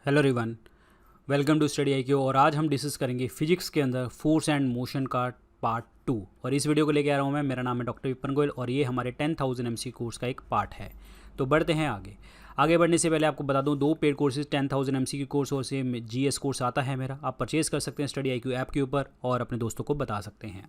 Hello everyone, welcome to Study IQ. और आज हम डिस्कस करेंगे फिजिक्स के अंदर फोर्स एंड मोशन का पार्ट 2। और इस वीडियो को लेके आ रहा हूँ मैं। मेरा नाम है डॉक्टर विपिन गोयल और ये हमारे 10,000 MC कोर्स का एक पार्ट है। तो बढ़ते हैं आगे बढ़ने से पहले आपको बता दूं, दो पेड कोर्सेज 10,000 MC की कोर्स और से GS कोर्स आता है मेरा। आप परचेज कर सकते हैं स्टडी आईक्यू ऐप के ऊपर और अपने दोस्तों को बता सकते हैं।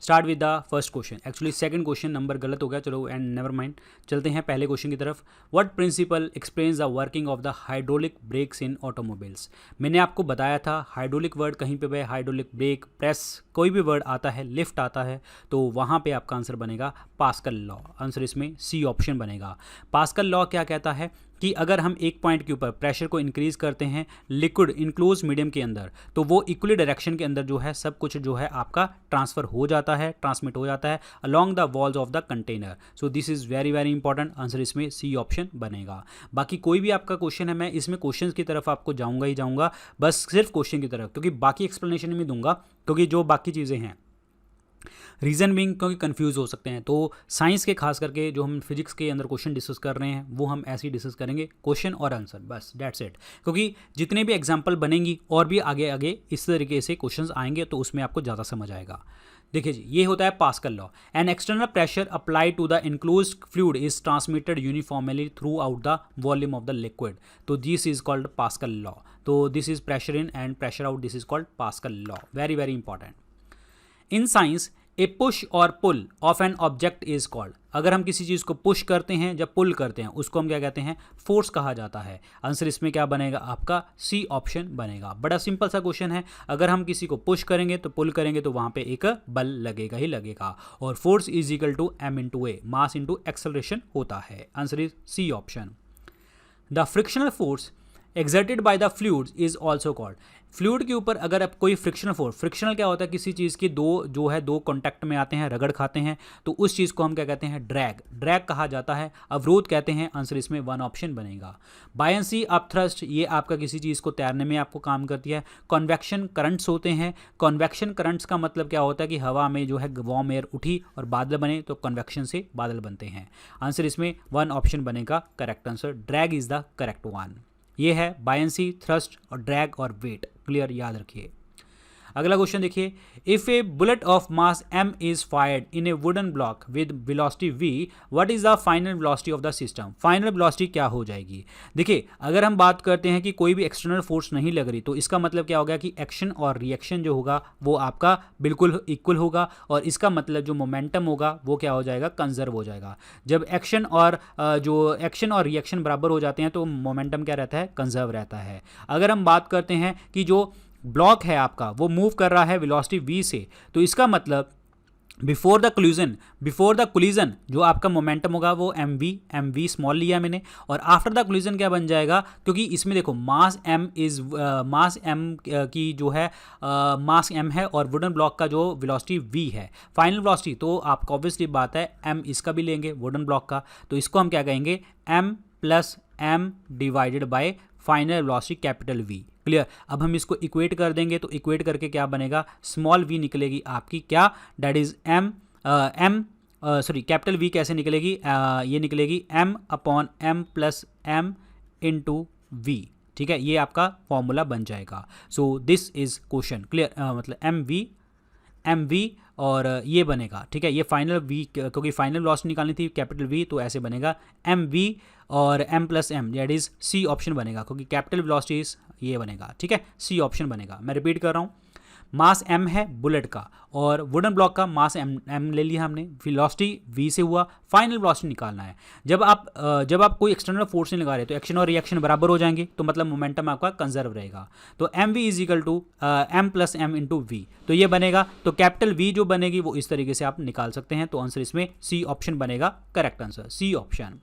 Start with the first question. Actually second question number गलत हो गया, चलो एंड नेवर माइंड। चलते हैं पहले क्वेश्चन की तरफ। What principle explains the working of the hydraulic brakes in automobiles. मैंने आपको बताया था हाइड्रोलिक वर्ड कहीं पे भी, हाइड्रोलिक ब्रेक, प्रेस, कोई भी वर्ड आता है, लिफ्ट आता है, तो वहाँ पे आपका आंसर बनेगा पास्कल लॉ। आंसर इसमें सी ऑप्शन बनेगा। पास्कल लॉ क्या कहता है कि अगर हम एक पॉइंट के ऊपर प्रेशर को इंक्रीज करते हैं लिक्विड इनक्लोज मीडियम के अंदर, तो वो इक्वली डायरेक्शन के अंदर जो है सब कुछ जो है आपका ट्रांसफर हो जाता है, ट्रांसमिट हो जाता है along the walls of the container. So this is very very important. Answer इसमें सी ऑप्शन बनेगा। बाकी कोई भी आपका क्वेश्चन है, मैं इसमें क्वेश्चन की तरफ आपको जाऊंगा ही जाऊंगा, बस सिर्फ क्वेश्चन की तरफ, क्योंकि बाकी एक्सप्लेनेशन में दूंगा, क्योंकि जो बाकी चीज़ें हैं रीज़न बिंग क्योंकि कंफ्यूज हो सकते हैं। तो साइंस के खास करके जो हम फिजिक्स के अंदर क्वेश्चन डिस्कस कर रहे हैं वो हम ऐसे ही डिस्कस करेंगे, क्वेश्चन और आंसर, बस दैट्स इट। क्योंकि जितने भी एग्जांपल बनेंगी और भी आगे आगे इस तरीके से क्वेश्चंस आएंगे तो उसमें आपको ज़्यादा समझ आएगा। देखिए जी, ये होता है Pascal law. An external pressure apply to the enclosed fluid is transmitted uniformly throughout the volume of the liquid, तो this is called Pascal law. तो this is pressure in and pressure out, this is called Pascal law. Very very important. In science a push or pull of an object is called. अगर हम किसी चीज़ को push करते हैं, जब पुल करते हैं, उसको हम क्या कहते हैं? फोर्स कहा जाता है। आंसर इसमें क्या बनेगा? आपका सी ऑप्शन बनेगा। बड़ा सिंपल सा क्वेश्चन है। अगर हम किसी को पुश करेंगे तो पुल करेंगे तो वहाँ पे एक बल लगेगा ही लगेगा, और force is equal to M into A, mass into acceleration होता है। Answer is C option. The frictional force exerted by the fluids is also called. Fluid के ऊपर अगर आप कोई फ्रिक्शनल फोर्स, फ्रिक्शनल क्या होता है? किसी चीज़ की दो कॉन्टैक्ट में आते हैं, रगड़ खाते हैं, तो उस चीज़ को हम क्या कहते हैं? ड्रैग। ड्रैग कहा जाता है, अवरोध कहते हैं। आंसर इसमें वन ऑप्शन बनेगा। बायंसी अप थ्रस्ट, ये आपका किसी चीज़ को तैरने में आपको काम करती है। कॉन्वेक्शन करंट्स होते हैं। कॉन्वेक्शन करंट्स का मतलब क्या होता है कि हवा में जो है वार्म एयर उठी और बादल बने, तो कन्वेक्शन से बादल बनते हैं। आंसर इसमें वन ऑप्शन बनेगा correct answer. Drag is the correct one. ये है बायंसी, थ्रस्ट और ड्रैग और वेट। क्लियर, याद रखिए। अगला क्वेश्चन देखिए। If A bullet of mass m is fired in A wooden block with velocity v, what is the final velocity of the system. Final velocity क्या हो जाएगी? देखिए, अगर हम बात करते हैं कि कोई भी एक्सटर्नल फोर्स नहीं लग रही, तो इसका मतलब क्या होगा कि एक्शन और रिएक्शन जो होगा वो आपका बिल्कुल इक्वल होगा, और इसका मतलब जो मोमेंटम होगा वो क्या हो जाएगा? कंजर्व हो जाएगा। जब एक्शन और रिएक्शन बराबर हो जाते हैं तो मोमेंटम क्या रहता है? कंजर्व रहता है। अगर हम बात करते हैं कि जो ब्लॉक है आपका वो मूव कर रहा है वेलोसिटी v से, तो इसका मतलब बिफोर द कोलिजन जो आपका मोमेंटम होगा वो mv स्मॉल लिया मैंने, और आफ्टर द कोलिजन क्या बन जाएगा? क्योंकि इसमें देखो मास m की जो है मास m है और वुडन ब्लॉक का जो वेलोसिटी v है, फाइनल वेलोसिटी, तो आपको ऑब्वियसली बात है m इसका भी लेंगे वुडन ब्लॉक का, तो इसको हम क्या कहेंगे? m plus m divided by final velocity capital V। Clear. अब हम इसको इक्वेट कर देंगे, तो इक्वेट करके क्या बनेगा? स्मॉल v निकलेगी आपकी, क्या? दैट इज कैपिटल V कैसे निकलेगी? ये निकलेगी m upon m plus m into v। ठीक है, ये आपका फॉर्मूला बन जाएगा। So this is question clear, मतलब mv और ये बनेगा। ठीक है, ये फाइनल v, क्योंकि फाइनल वेलोसिटी निकालनी थी कैपिटल V, तो ऐसे बनेगा mv और m plus m, that is C option बनेगा, क्योंकि कैपिटल वेलोसिटी इज ये बनेगा। ठीक है, सी ऑप्शन बनेगा। मैं रिपीट कर रहा हूँ, मास m है बुलेट का और वुडन ब्लॉक का मास m ले लिया हमने, वेलोसिटी v से हुआ, फाइनल वेलोसिटी निकालना है। जब आप कोई एक्सटर्नल फोर्स नहीं लगा रहे तो एक्शन और रिएक्शन बराबर हो जाएंगे, तो मतलब मोमेंटम आपका कंजर्व रहेगा। तो mv is equal to m plus m into v, तो ये बनेगा। तो कैपिटल V जो बनेगी वो इस तरीके से आप निकाल सकते हैं। तो आंसर इसमें सी ऑप्शन बनेगा correct answer, C option.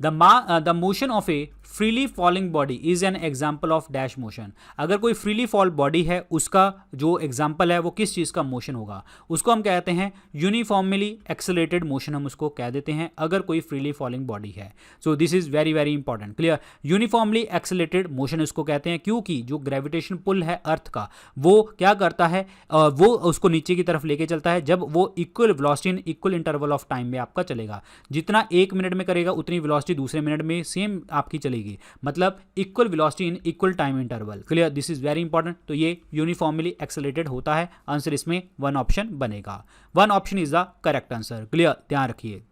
The motion of a freely falling body is an example of dash motion. अगर कोई फ्रीली फॉल बॉडी है उसका जो एग्जाम्पल है वो किस चीज़ का मोशन होगा? उसको हम कहते हैं यूनिफॉर्मली एक्सेलरेटेड मोशन, हम उसको कह देते हैं अगर कोई फ्रीली फॉलिंग बॉडी है। So this is very very important. Clear, uniformly accelerated motion उसको कहते हैं, क्योंकि जो ग्रेविटेशन पुल है अर्थ का वो क्या करता है? वो उसको नीचे की तरफ लेके चलता है जब वो equal velocity in equal interval of time में आपका चलेगा। जितना 1 मिनट में करेगा उतनी वेलोसिटी वेलोसिटी दूसरे मिनट में सेम आपकी चलेगी, मतलब equal velocity in equal time interval. Clear, this is very important. तो ये यूनिफॉर्मली एक्सेलरेटेड होता है। आंसर इसमें 1 ऑप्शन बनेगा। 1 option is the correct answer. Clear, ध्यान रखिए।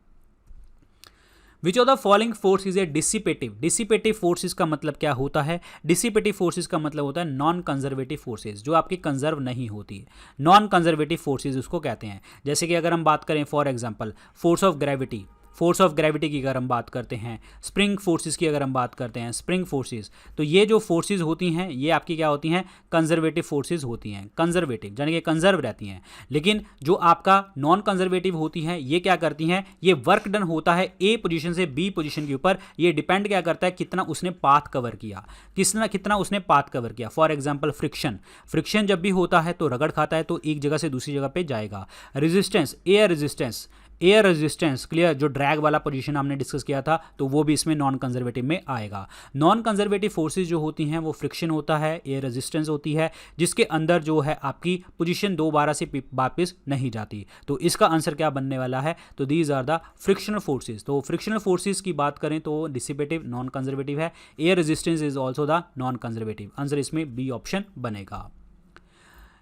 Which of the following force is a dissipative. Dissipative forces का मतलब क्या होता है? डिसिपेटिव फोर्सेज का मतलब होता है नॉन कंजर्वेटिव फोर्सेज, जो आपकी कंजर्व नहीं होती है। नॉन कंजर्वेटिव फोर्सेज उसको कहते हैं। जैसे कि अगर हम बात करें for example force of gravity, force of gravity की अगर हम बात करते हैं, स्प्रिंग फोर्सेस की अगर हम बात करते हैं, स्प्रिंग फोर्सेस, तो ये जो फोर्सेस होती हैं ये आपकी क्या होती हैं? कंजर्वेटिव फोर्सेस होती हैं। कंजर्वेटिव यानी कि कंजर्व रहती हैं। लेकिन जो आपका नॉन कंजर्वेटिव होती हैं ये क्या करती हैं? ये वर्क डन होता है ए पोजीशन से बी पोजीशन के ऊपर। ये डिपेंड क्या करता है? कितना उसने पाथ कवर किया, कितना उसने पाथ कवर किया। फॉर एग्जाम्पल फ्रिक्शन, फ्रिक्शन जब भी होता है तो रगड़ खाता है, तो एक जगह से दूसरी जगह पे जाएगा। Resistance, air resistance, air resistance, clear, जो ड्रैग वाला पोजीशन हमने डिस्कस किया था, तो वो भी इसमें नॉन कंजर्वेटिव में आएगा। नॉन कंजर्वेटिव फोर्सेज जो होती हैं वो फ्रिक्शन होता है, एयर रेजिस्टेंस होती है, जिसके अंदर जो है आपकी पोजीशन दोबारा से वापस नहीं जाती। तो इसका आंसर क्या बनने वाला है? तो these are the frictional forces. तो फ्रिक्शनल फोर्सेज की बात करें तो डिसिपेटिव नॉन कंजर्वेटिव है, air resistance is also the non conservative. Answer इसमें बी ऑप्शन बनेगा।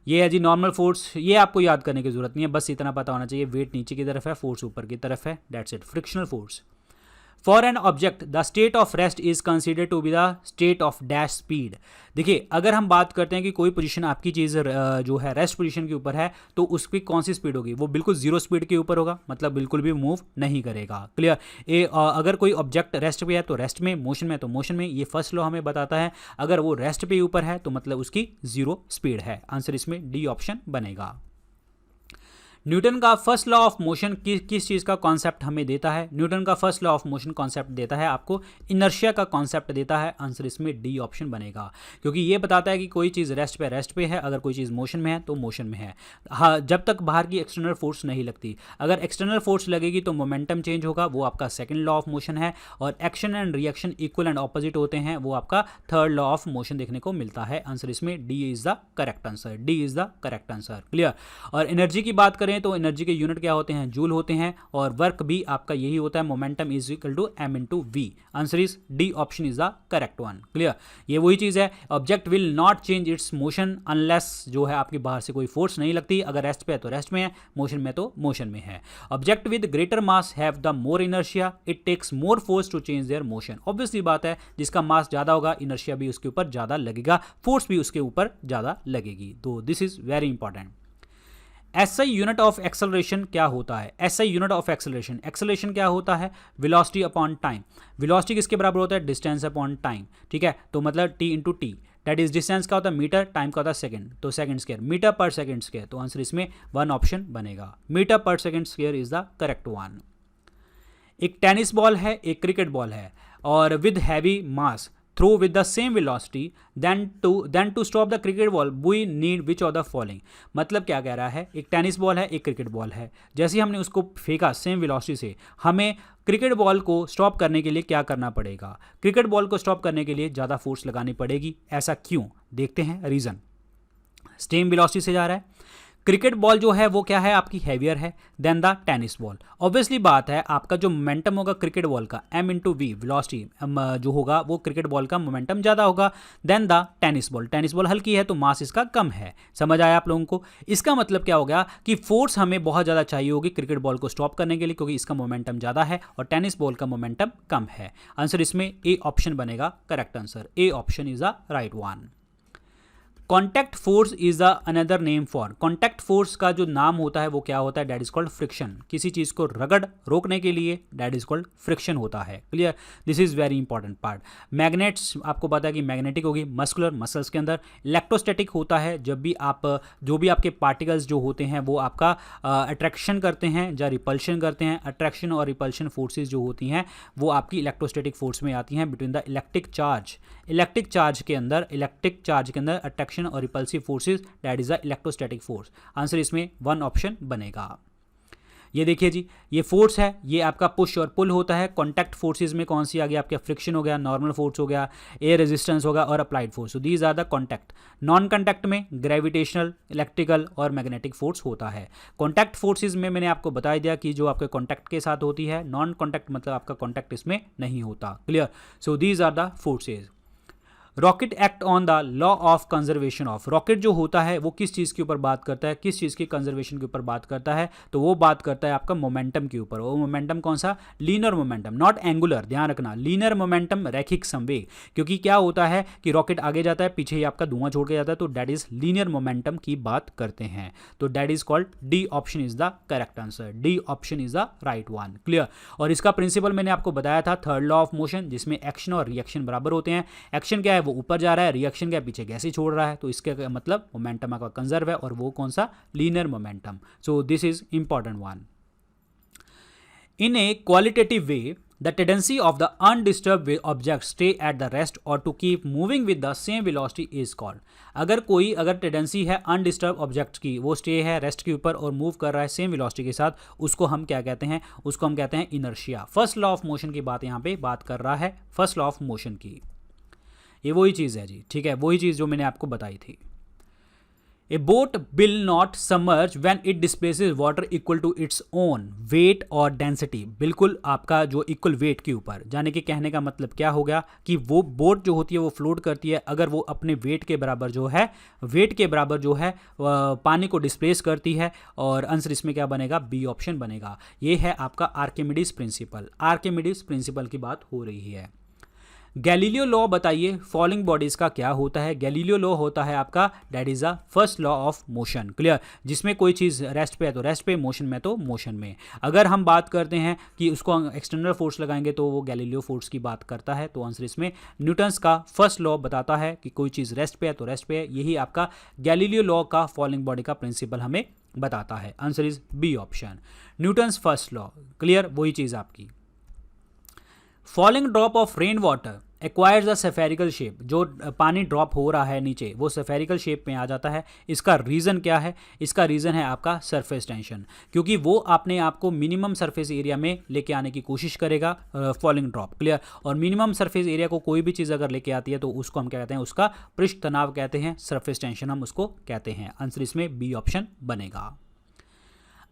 ये है जी नॉर्मल फोर्स, ये आपको याद करने की जरूरत नहीं है, बस इतना पता होना चाहिए वेट नीचे की तरफ है, फोर्स ऊपर की तरफ है, that's it. Frictional force. For an object the state of rest is considered to be the state of dash speed. देखिए, अगर हम बात करते हैं कि कोई पोजीशन आपकी चीज़ जो है रेस्ट पोजीशन के ऊपर है, तो उसकी कौन सी स्पीड होगी? वो बिल्कुल जीरो स्पीड के ऊपर होगा, मतलब बिल्कुल भी मूव नहीं करेगा। क्लियर। अगर कोई ऑब्जेक्ट रेस्ट पे है तो रेस्ट में, मोशन में तो मोशन में। ये फर्स्ट लॉ हमें बताता है। अगर वो रेस्ट पे ऊपर है तो मतलब उसकी जीरो स्पीड है। आंसर इसमें डी ऑप्शन बनेगा। न्यूटन का फर्स्ट लॉ ऑफ मोशन किस चीज़ का कॉन्सेप्ट हमें देता है? न्यूटन का first law of motion concept देता है आपको इनर्शिया का कॉन्सेप्ट देता है। आंसर इसमें डी ऑप्शन बनेगा, क्योंकि ये बताता है कि कोई चीज़ रेस्ट पे है, अगर कोई चीज़ मोशन में है तो मोशन में है। हाँ, जब तक बाहर की एक्सटर्नल फोर्स नहीं लगती। अगर एक्सटर्नल फोर्स लगेगी तो मोमेंटम चेंज होगा, वो आपका सेकेंड लॉ ऑफ मोशन है। और action and reaction equal and opposite होते हैं, वो आपका थर्ड लॉ ऑफ मोशन देखने को मिलता है। आंसर इसमें D is the correct answer. D is the correct answer. Clear. और एनर्जी की बात करें तो एनर्जी के यूनिट क्या होते हैं? जूल होते हैं। और वर्क भी आपका यही होता है, momentum is equal to M into V. Answer is D option is the correct one. Clear. ये वही चीज है, object will not change its motion unless जो है आपकी बाहर से कोई फोर्स नहीं लगती। अगर रेस्ट पे है तो रेस्ट में है, मोशन में तो मोशन में है। Object with greater mass have the more inertia, it takes more force to change their motion. Obviously बात है, जिसका मास ज्यादा होगा इनर्शिया भी उसके ऊपर ज्यादा लगेगा, फोर्स भी उसके ऊपर ज्यादा लगेगी। तो this is very important. SI unit of acceleration क्या होता है? SI unit of acceleration, acceleration क्या होता है? Velocity upon time. वेलोसिटी किसके बराबर होता है? Distance upon time. ठीक है, तो मतलब T into T, that is distance का होता है मीटर, टाइम का होता है सेकंड, तो सेकंड स्क्वायर, मीटर पर सेकंड स्क्वायर। तो आंसर इसमें 1 ऑप्शन बनेगा। मीटर पर second square is the correct one. एक टेनिस बॉल है, एक क्रिकेट बॉल है, और with heavy mass throw with the same velocity then to stop the cricket ball we need which of the following। मतलब क्या कह रहा है? एक टेनिस बॉल है, एक क्रिकेट बॉल है, जैसे ही हमने उसको फेंका सेम वेलोसिटी से, हमें क्रिकेट बॉल को स्टॉप करने के लिए क्या करना पड़ेगा? क्रिकेट बॉल को स्टॉप करने के लिए ज़्यादा फोर्स लगानी पड़ेगी। ऐसा क्यों? देखते हैं रीज़न। सेम वेलोसिटी से जा रहा है, क्रिकेट बॉल जो है वो क्या है आपकी हैवियर है then the tennis ball. Obviously बात है, आपका जो मोमेंटम होगा क्रिकेट बॉल का m इंटू वी, वेलोसिटी जो होगा वो क्रिकेट बॉल का मोमेंटम ज़्यादा होगा then the tennis ball. Tennis ball हल्की है तो मास इसका कम है। समझ आया आप लोगों को? इसका मतलब क्या हो गया कि फोर्स हमें बहुत ज़्यादा चाहिए होगी क्रिकेट बॉल को स्टॉप करने के लिए, क्योंकि इसका मोमेंटम ज़्यादा है और टेनिस बॉल का मोमेंटम कम है। आंसर इसमें ए ऑप्शन बनेगा correct answer. A option is the right one. Contact force is the another name for. Contact force का जो नाम होता है वो क्या होता है? That is called friction. किसी चीज को रगड़ रोकने के लिए दैट इज कॉल्ड फ्रिक्शन होता है। Clear. This is very important part. Magnets आपको पता है कि मैग्नेटिक होगी मस्कुलर मसल्स के अंदर। इलेक्ट्रोस्टैटिक होता है जब भी आप जो भी आपके पार्टिकल्स जो होते हैं वो आपका अट्रैक्शन करते हैं या रिपल्शन करते हैं। अट्रैक्शन और रिपल्शन फोर्सेज जो होती हैं वो आपकी इलेक्ट्रोस्टैटिक फोर्स में आती हैं between the electric charge. Electric charge के अंदर अट्रैक्शन और repulsive forces that is the electrostatic force. Answer इसमें 1 ऑप्शन बनेगा। ये देखिए जी, ये फोर्स है, ये आपका पुश और पुल होता है। कॉन्टैक्ट फोर्सेज में कौन सी आ गई आपका, फ्रिक्शन हो गया, नॉर्मल फोर्स हो गया, एयर रेजिस्टेंस होगा और applied force. So these are the contact. Non contact में ग्रेविटेशनल, इलेक्ट्रिकल और मैग्नेटिक फोर्स होता है। कॉन्टैक्ट फोर्सेज में मैंने आपको बता दिया कि जो आपके कॉन्टैक्ट के साथ होती है, नॉन कॉन्टैक्ट मतलब आपका कॉन्टैक्ट इसमें नहीं होता। Clear. So these are the forces. Rocket act on the law of conservation of. Rocket जो होता है वो किस चीज़ के ऊपर बात करता है, किस चीज़ की कंजर्वेशन के ऊपर बात करता है, तो वो बात करता है आपका मोमेंटम के ऊपर। वो मोमेंटम कौन सा, लीनियर मोमेंटम, नॉट एंगुलर, ध्यान रखना, लीनियर मोमेंटम, रैखिक संवेग। क्योंकि क्या होता है कि रॉकेट आगे जाता है, पीछे ही आपका धुआं छोड़ के जाता है, तो दैट इज लीनियर मोमेंटम की बात करते हैं। तो that is called, D option is the correct answer, D option is the right one. Clear. और इसका प्रिंसिपल मैंने आपको बताया था, थर्ड लॉ ऑफ मोशन, जिसमें एक्शन और रिएक्शन बराबर होते हैं। एक्शन क्या है, वो ऊपर जा रहा है, रिएक्शन के पीछे गैस ही छोड़ रहा है, तो इसके मतलब मोमेंटम का कंजर्व है, और वो कौन सा, linear momentum. So this is important one. In A qualitative way, the tendency of the undisturbed object stay at the rest or to keep moving with the same velocity is called। अगर tendency है undisturbed object की, वो stay है rest के ऊपर और move कर रहा है सेम वेलोसिटी के साथ, उसको हम क्या कहते हैं, उसको हम कहते हैं inertia. First law of motion की बात यहाँ पे बात कर रहा है, फर्स्ट लॉ ऑफ मोशन की। ये वही चीज़ है जी, ठीक है, वही चीज़ जो मैंने आपको बताई थी। A boat will not submerge when it displaces water equal to its own weight और डेंसिटी। बिल्कुल आपका जो इक्वल वेट के ऊपर, जाने के कहने का मतलब क्या हो गया कि वो बोट जो होती है वो फ्लोट करती है अगर वो अपने वेट के बराबर जो है, वेट के बराबर जो है पानी को डिस्प्लेस करती है, और आंसर इसमें क्या बनेगा, बी ऑप्शन बनेगा। ये है आपका आर्किमिडीज प्रिंसिपल। आर्किमिडीज प्रिंसिपल की बात हो रही है। गैलीलियो लॉ बताइए, फॉलिंग बॉडीज का क्या होता है। गैलीलियो लॉ होता है आपका, that is a first law of motion. Clear. जिसमें कोई चीज़ रेस्ट पे है तो रेस्ट पे, मोशन में तो मोशन में। अगर हम बात करते हैं कि उसको एक्सटर्नल फोर्स लगाएंगे तो वो गैलीलियो फोर्स की बात करता है, तो आंसर इसमें न्यूटन्स का फर्स्ट लॉ बताता है कि कोई चीज़ रेस्ट पे है तो रेस्ट पे है। यही आपका गैलीलियो लॉ का फॉलिंग बॉडी का प्रिंसिपल हमें बताता है। Answer is B option, Newton's first law. Clear, वही चीज़ आपकी। Falling drop of rain water acquires a spherical shape. जो पानी ड्रॉप हो रहा है नीचे, वो सेफेरिकल शेप में आ जाता है। इसका रीज़न क्या है, इसका रीज़न है आपका सरफेस टेंशन, क्योंकि वो अपने आप को मिनिमम सरफेस एरिया में लेके आने की कोशिश करेगा फॉलिंग ड्रॉप। क्लियर। और मिनिमम सरफेस एरिया को कोई भी चीज़ अगर लेके आती है तो उसको हम क्या कहते हैं, उसका पृष्ठ तनाव कहते हैं, सरफेस टेंशन हम उसको कहते हैं। आंसर इसमें बी ऑप्शन बनेगा।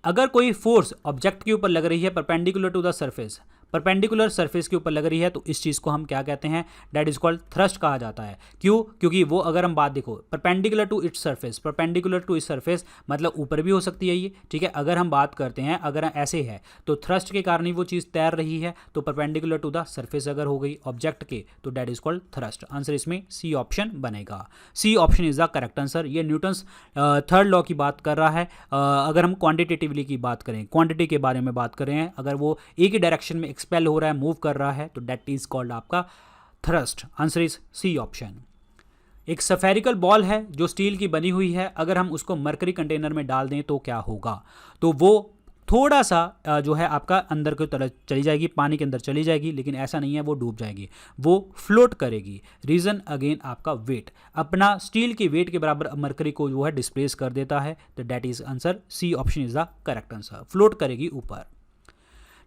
अगर कोई फोर्स ऑब्जेक्ट के ऊपर लग रही है perpendicular to the surface, perpendicular surface के ऊपर लग रही है, तो इस चीज़ को हम क्या कहते हैं, दैट इज कॉल्ड थ्रस्ट कहा जाता है। क्यों, क्योंकि वो अगर हम बात देखो, perpendicular to its surface, perpendicular to इस सरफेस मतलब ऊपर भी हो सकती है ये, ठीक है। अगर हम बात करते हैं, अगर ऐसे है तो थ्रस्ट के कारण ही वो चीज़ तैर रही है, तो परपेंडिकुलर टू द सरफेस अगर हो गई ऑब्जेक्ट के, तो that is called thrust. Answer इसमें सी ऑप्शन बनेगा, C option is the correct answer. ये न्यूटन्स थर्ड लॉ की बात कर रहा है। अगर हम क्वांटिटेटिवली की बात करें, क्वांटिटी के बारे में बात करें, अगर वो एक ही डायरेक्शन में एक्सपेल हो रहा है, मूव कर रहा है, तो दैट इज कॉल्ड आपका thrust. Answer is C option. एक सफेरिकल बॉल है जो स्टील की बनी हुई है, अगर हम उसको मरकरी कंटेनर में डाल दें तो क्या होगा, तो वो थोड़ा सा जो है आपका अंदर की तरफ चली जाएगी, पानी के अंदर चली जाएगी, लेकिन ऐसा नहीं है वो डूब जाएगी, वो फ्लोट करेगी। रीज़न अगेन आपका वेट, अपना स्टील की वेट के बराबर मरकरी को जो है डिस्प्लेस कर देता है, तो that is answer C option is the correct answer, float करेगी ऊपर।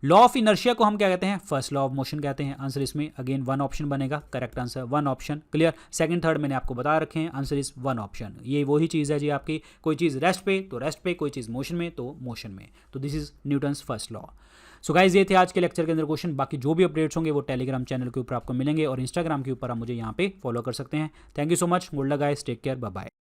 लॉ ऑफ इनर्शिया को हम क्या कहते हैं, फर्स्ट लॉ ऑफ मोशन कहते हैं। आंसर इसमें अगेन वन ऑप्शन बनेगा, correct answer one option. Clear. Second third मैंने आपको बता रखे हैं, आंसर इज वन ऑप्शन। ये वही चीज़ है जी आपकी, कोई चीज़ रेस्ट पे तो रेस्ट पे, कोई चीज़ मोशन में तो मोशन में, तो this is Newton's first law. So guys ये थे आज के लेक्चर के अंदर क्वेश्चन। बाकी जो भी अपडेट्स होंगे वो टेलीग्राम चैनल के ऊपर आपको मिलेंगे और इंस्टाग्राम के ऊपर आप मुझे यहाँ पे फॉलो कर सकते हैं। Thank you so much, good luck guys, take care, bye bye.